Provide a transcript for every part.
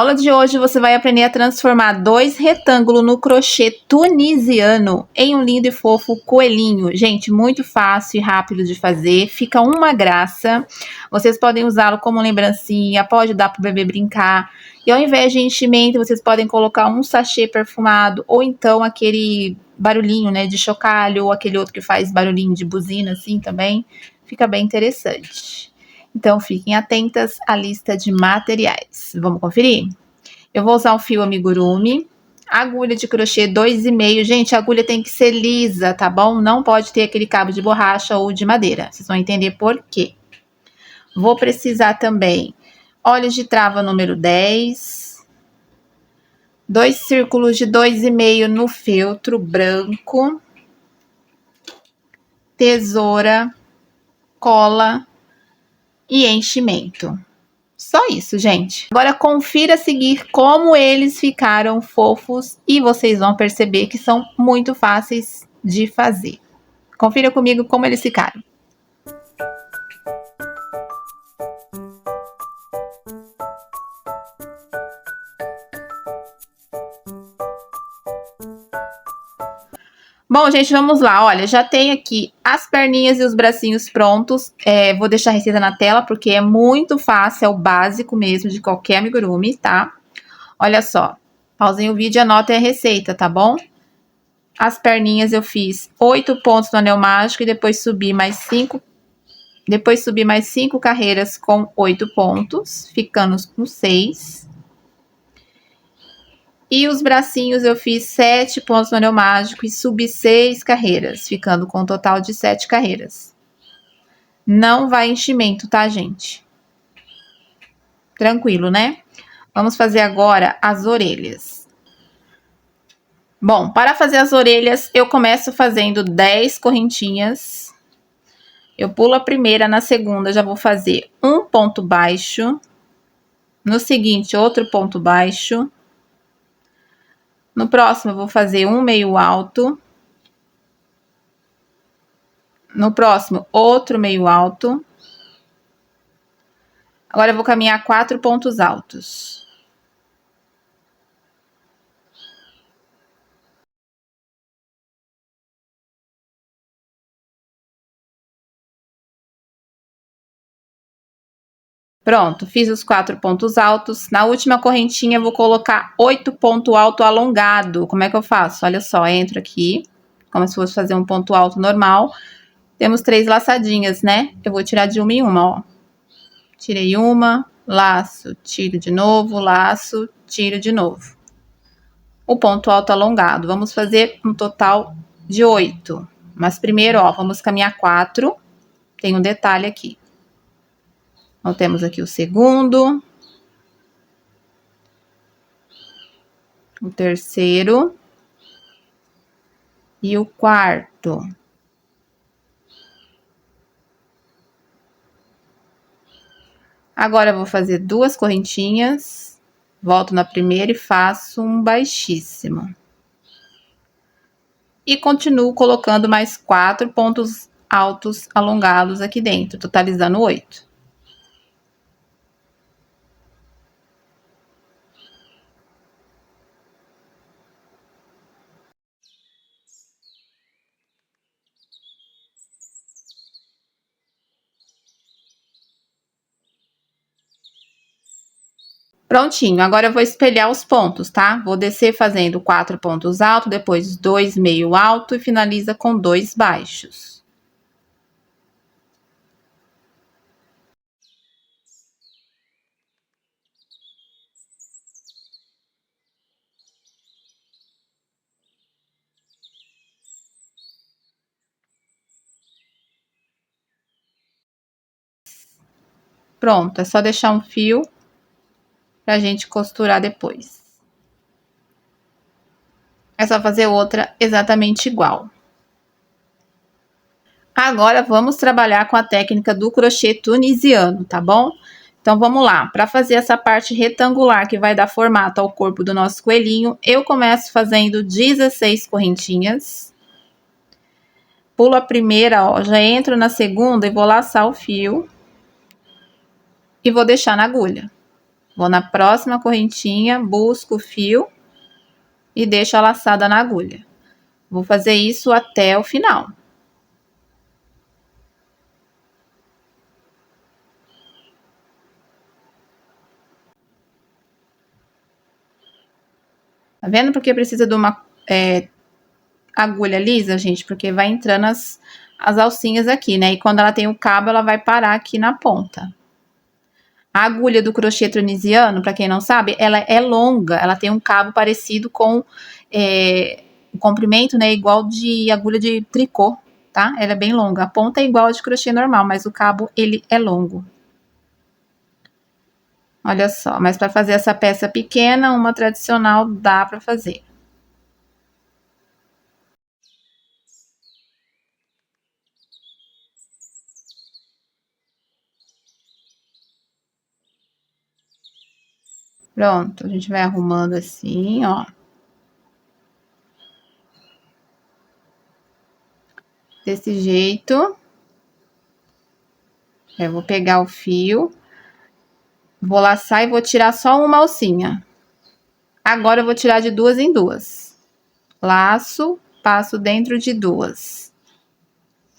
aula de hoje você vai aprender a transformar 2 retângulos no crochê tunisiano em um lindo e fofo coelhinho. Gente, muito fácil e rápido de fazer, fica uma graça. Vocês podem usá-lo como lembrancinha, pode dar para o bebê brincar. E ao invés de enchimento, vocês podem colocar um sachê perfumado ou então aquele barulhinho, né, de chocalho ou aquele outro que faz barulhinho de buzina assim também. Fica bem interessante. Então, fiquem atentas à lista de materiais. Vamos conferir? Eu vou usar o fio amigurumi, agulha de crochê 2,5. Gente, a agulha tem que ser lisa, tá bom? Não pode ter aquele cabo de borracha ou de madeira. Vocês vão entender por quê. Vou precisar também olhos de trava número 10, 2 círculos de 2,5 no feltro branco, tesoura, cola e enchimento. Só isso, gente. Agora confira a seguir como eles ficaram fofos e vocês vão perceber que são muito fáceis de fazer. Confira comigo como eles ficaram. Bom, gente, vamos lá. Olha, já tem aqui as perninhas e os bracinhos prontos. Vou deixar a receita na tela, porque é muito fácil, é o básico mesmo de qualquer amigurumi, tá? Olha só, pausem o vídeo e anotem a receita, tá bom? As perninhas eu fiz 8 pontos no anel mágico e depois subi mais 5. Depois subi mais 5 carreiras com 8 pontos, ficando com 6. E os bracinhos eu fiz 7 pontos no anel mágico e subi 6 carreiras, ficando com um total de 7 carreiras. Não vai enchimento, tá, gente? Tranquilo, né? Vamos fazer agora as orelhas. Bom, para fazer as orelhas, eu começo fazendo 10 correntinhas. Eu pulo a primeira, na segunda já vou fazer um ponto baixo. No seguinte, outro ponto baixo. No próximo, eu vou fazer um meio alto. No próximo, outro meio alto. Agora, eu vou caminhar 4 pontos altos. Pronto, fiz os 4 pontos altos. Na última correntinha, eu vou colocar 8 pontos alto alongado. Como é que eu faço? Olha só, entro aqui, como se fosse fazer um ponto alto normal. Temos 3 laçadinhas, né? Eu vou tirar de uma em uma, ó. Tirei uma, laço, tiro de novo, laço, tiro de novo. O ponto alto alongado. Vamos fazer um total de 8. Mas primeiro, ó, vamos caminhar 4. Tem um detalhe aqui. Então, temos aqui o segundo. O terceiro. E o quarto. Agora, eu vou fazer 2 correntinhas. Volto na primeira e faço um baixíssimo. E continuo colocando mais 4 pontos altos alongados aqui dentro, totalizando 8. Prontinho, agora eu vou espelhar os pontos, tá? Vou descer fazendo 4 pontos altos, depois 2 meio alto e finaliza com 2 baixos. Pronto, é só deixar um fio pra gente costurar depois. É só fazer outra exatamente igual. Agora, vamos trabalhar com a técnica do crochê tunisiano, tá bom? Então, vamos lá. Para fazer essa parte retangular que vai dar formato ao corpo do nosso coelhinho, eu começo fazendo 16 correntinhas. Pulo a primeira, ó, já entro na segunda e vou laçar o fio. E vou deixar na agulha. Vou na próxima correntinha, busco o fio e deixo a laçada na agulha. Vou fazer isso até o final. Tá vendo porque precisa de uma agulha lisa, gente? Porque vai entrando as alcinhas aqui, né? E quando ela tem o cabo, ela vai parar aqui na ponta. A agulha do crochê tunisiano, para quem não sabe, ela é longa, ela tem um cabo parecido com o comprimento, né, igual de agulha de tricô, tá? Ela é bem longa. A ponta é igual a de crochê normal, mas o cabo, ele é longo. Olha só, mas para fazer essa peça pequena, uma tradicional dá para fazer. Pronto, a gente vai arrumando assim, ó. Desse jeito. Eu vou pegar o fio, vou laçar e vou tirar só uma alcinha. Agora eu vou tirar de duas em duas. Laço, passo dentro de duas.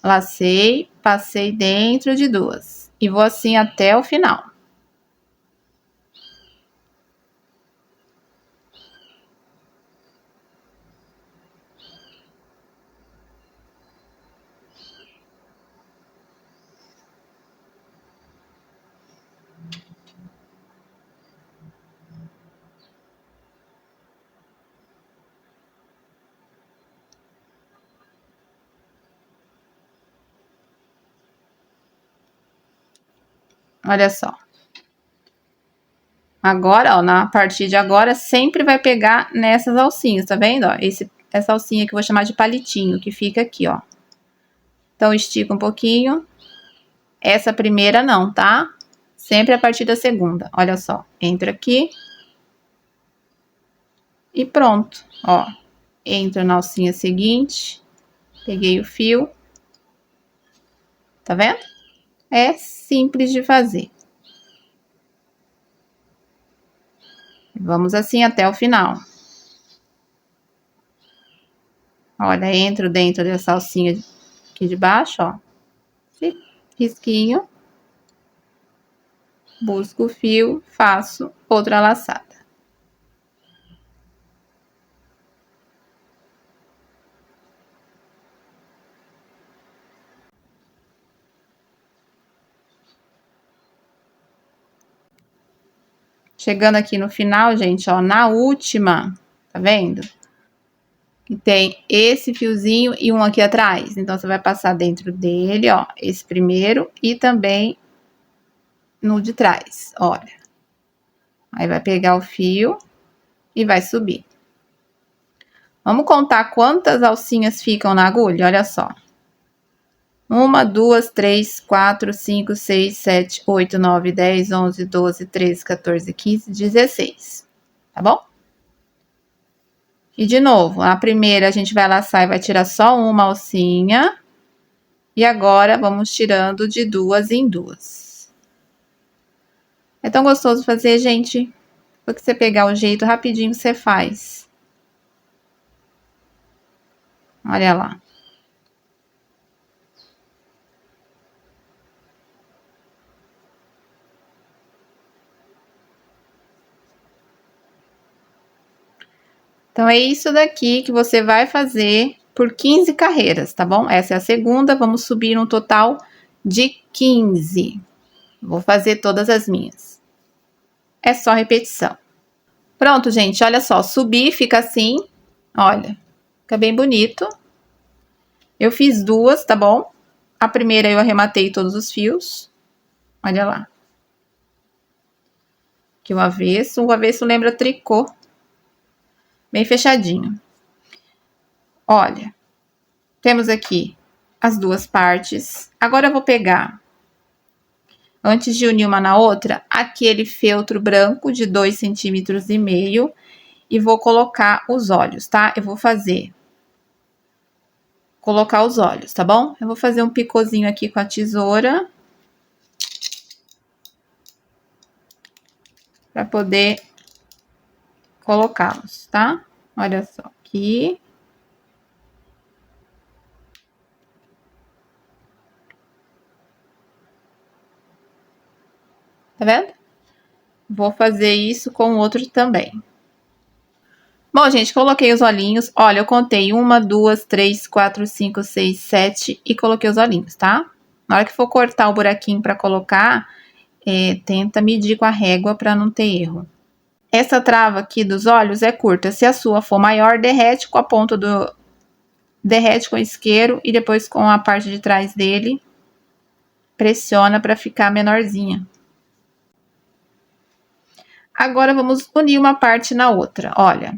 Lacei, passei dentro de duas. E vou assim até o final. Olha só. Agora, ó, na partir de agora, sempre vai pegar nessas alcinhas, tá vendo? Ó, essa alcinha que eu vou chamar de palitinho, que fica aqui, ó. Então, estica um pouquinho. Essa primeira não, tá? Sempre a partir da segunda. Olha só, entro aqui. E pronto, ó. Entro na alcinha seguinte. Peguei o fio. Tá vendo? É simples de fazer. Vamos assim até o final. Olha, entro dentro dessa alcinha aqui de baixo, ó. Esse risquinho. Busco o fio, faço outra laçada. Chegando aqui no final, gente, ó, na última, tá vendo? Que tem esse fiozinho e um aqui atrás. Então, você vai passar dentro dele, ó, esse primeiro e também no de trás, olha. Aí, vai pegar o fio e vai subir. Vamos contar quantas alcinhas ficam na agulha? Olha só. 1, 2, 3, 4, 5, 6, 7, 8, 9, 10, 11, 12, 13, 14, 15, 16. Tá bom? E de novo, a primeira a gente vai laçar e vai tirar só uma alcinha. E agora, vamos tirando de duas em duas. É tão gostoso fazer, gente. Porque você pegar o jeito, rapidinho você faz. Olha lá. Então, é isso daqui que você vai fazer por 15 carreiras, tá bom? Essa é a segunda, vamos subir no total de 15. Vou fazer todas as minhas. É só repetição. Pronto, gente, olha só, subi, fica assim, olha, fica bem bonito. Eu fiz duas, tá bom? A primeira eu arrematei todos os fios, olha lá. Aqui o avesso lembra tricô, bem fechadinho. Olha, temos aqui as duas partes. Agora eu vou pegar, antes de unir uma na outra, aquele feltro branco de 2,5 centímetros e vou colocar os olhos, tá? Eu vou colocar os olhos, tá bom? Eu vou fazer um picôzinho aqui com a tesoura. para poder colocá-los, tá? Olha só aqui. Tá vendo? Vou fazer isso com o outro também. Bom, gente, coloquei os olhinhos. Olha, eu contei 1, 2, 3, 4, 5, 6, 7 e coloquei os olhinhos, tá? Na hora que for cortar o buraquinho para colocar, tenta medir com a régua para não ter erro. Essa trava aqui dos olhos é curta. Se a sua for maior, derrete com a ponta do... Derrete com o isqueiro e depois com a parte de trás dele, pressiona para ficar menorzinha. Agora, vamos unir uma parte na outra, olha.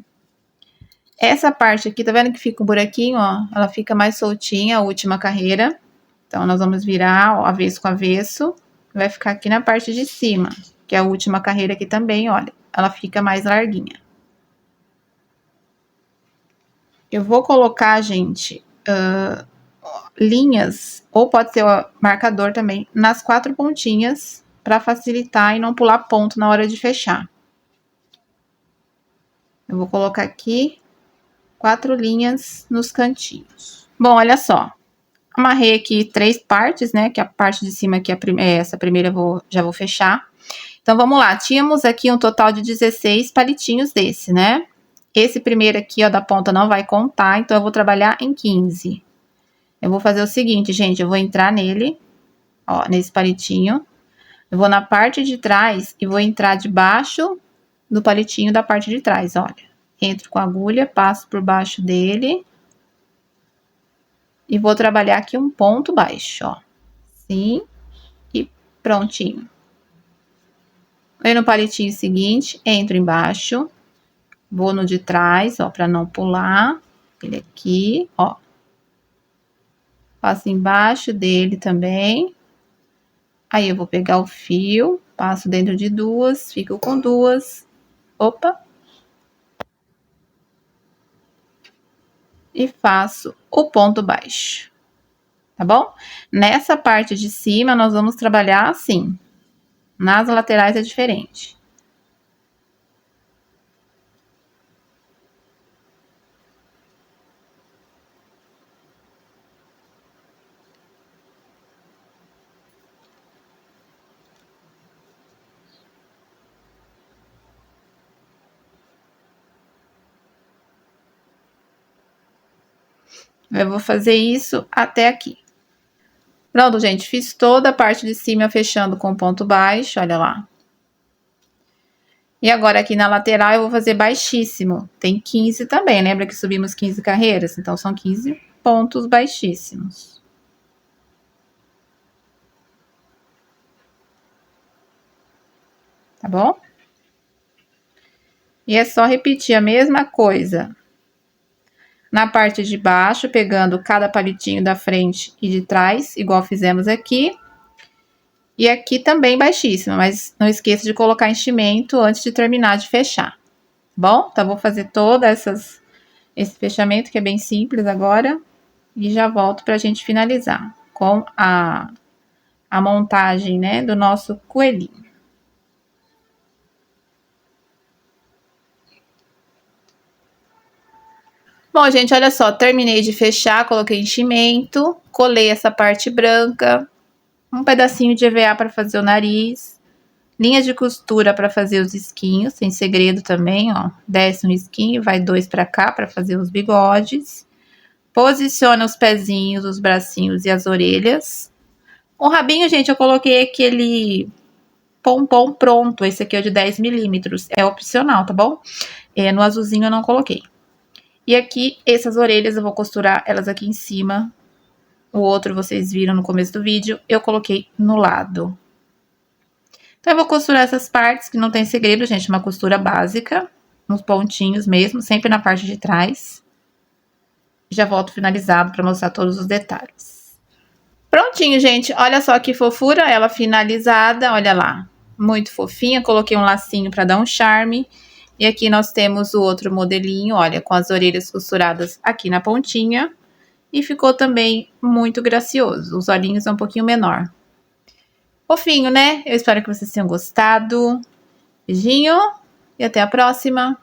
Essa parte aqui, tá vendo que fica um buraquinho, ó? Ela fica mais soltinha, a última carreira. Então, nós vamos virar, ó, avesso com avesso. Vai ficar aqui na parte de cima, que é a última carreira aqui também, olha. Ela fica mais larguinha. Eu vou colocar, gente, linhas, ou pode ser o marcador também, nas 4 pontinhas, para facilitar e não pular ponto na hora de fechar. Eu vou colocar aqui 4 linhas nos cantinhos. Bom, olha só. Amarrei aqui 3 partes, né? Que a parte de cima aqui, essa primeira já vou fechar. Então, vamos lá. Tínhamos aqui um total de 16 palitinhos desse, né? Esse primeiro aqui, ó, da ponta não vai contar, então eu vou trabalhar em 15. Eu vou fazer o seguinte, gente, eu vou entrar nele, ó, nesse palitinho. Eu vou na parte de trás e vou entrar debaixo do palitinho da parte de trás, olha. Entro com a agulha, passo por baixo dele. E vou trabalhar aqui um ponto baixo, ó. Assim, e prontinho. Aí no palitinho seguinte, entro embaixo. Vou no de trás, ó, pra não pular. Ele aqui, ó. Passo embaixo dele também. Aí eu vou pegar o fio, passo dentro de 2, fico com 2. Opa! E faço o ponto baixo, tá bom? Nessa parte de cima, nós vamos trabalhar assim. Nas laterais é diferente. Eu vou fazer isso até aqui. Pronto, gente, fiz toda a parte de cima fechando com ponto baixo, olha lá. E agora aqui na lateral eu vou fazer baixíssimo. Tem 15 também, lembra que subimos 15 carreiras? Então, são 15 pontos baixíssimos. Tá bom? E é só repetir a mesma coisa. Na parte de baixo, pegando cada palitinho da frente e de trás, igual fizemos aqui. E aqui também baixíssima, mas não esqueça de colocar enchimento antes de terminar de fechar. Tá bom? Então, vou fazer todo esse fechamento, que é bem simples agora. E já volto pra gente finalizar com a montagem, né, do nosso coelhinho. Bom, gente, olha só, terminei de fechar, coloquei enchimento, colei essa parte branca, um pedacinho de EVA para fazer o nariz, linha de costura para fazer os risquinhos, sem segredo também, ó. Desce um risquinho, vai 2 para cá para fazer os bigodes. Posiciona os pezinhos, os bracinhos e as orelhas. O rabinho, gente, eu coloquei aquele pompom pronto, esse aqui é de 10 milímetros, é opcional, tá bom? No azulzinho eu não coloquei. E aqui, essas orelhas, eu vou costurar elas aqui em cima. O outro, vocês viram no começo do vídeo, eu coloquei no lado. Então, eu vou costurar essas partes, que não tem segredo, gente, uma costura básica, nos pontinhos mesmo, sempre na parte de trás. Já volto finalizado para mostrar todos os detalhes. Prontinho, gente, olha só que fofura, ela finalizada, olha lá. Muito fofinha, coloquei um lacinho para dar um charme. E aqui nós temos o outro modelinho, olha, com as orelhas costuradas aqui na pontinha. E ficou também muito gracioso. Os olhinhos são um pouquinho menor. Fofinho, né? Eu espero que vocês tenham gostado. Beijinho e até a próxima!